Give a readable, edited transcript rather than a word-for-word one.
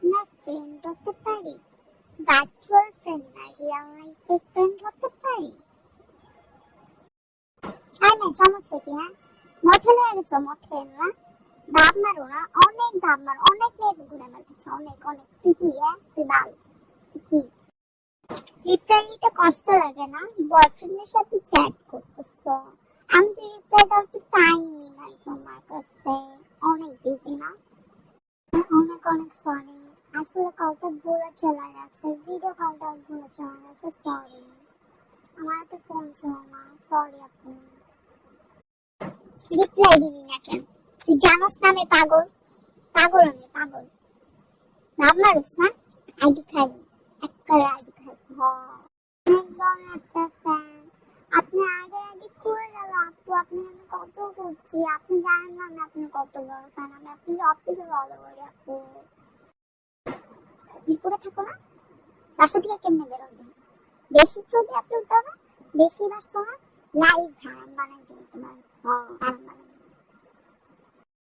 আপনার ফ্রেন্ড হতে পারি? ভার্চুয়াল ফ্রেন্ড না, রিয়েল লাইফের ফ্রেন্ড হতে পারি? আর না, সমস্যা কি? হ্যাঁ, মঠে হয়ে গেছো, মঠে না ভাব মারো না, অনেক ভাব মারো, অনেক মেয়ে ঘুরে আমার কাছে, অনেক অনেক। তুই কি? হ্যাঁ, তুই বাল, তুই কি? রিপ্লাই দিতে কষ্ট লাগে না? বয়ফ্রেন্ডের সাথে চ্যাট করতেছো, আমি তো রিপ্লাই দেওয়ার তো টাইমই নাই তোমার কাছে, অনেক বিজি না? অনেক অনেক সরি, আসলে কলটা ভুলে চলে গেছে, ভিডিও কলটা ভুলে চলে গেছে, সরি। আমার তো ফোন ছিল না, সরি আপু। রিপ্লাই দিবি না কেন? তুই জানোস না আমি পাগল, পাগল আমি পাগল। ভাব মারুস না? আইডি খাই, একটা আইডি খাই। একদম একটা ফ্যান। আপনি আগে আইডি করে গেল আপু, আপনি আমি কত করছি, আপনি জানেন না আমি আপনি কত বড় ফ্যান, আমি আপনি অফিসে ফলো করি আপু। বিপদে থাকো না, বাসা থেকে কেমনে বেরোবে? বেশি ছবি আপলোড দাও না, বেশি বাসছো না, লাইভ হারাম বানাই দেবো তোমার। হারাম বানাই।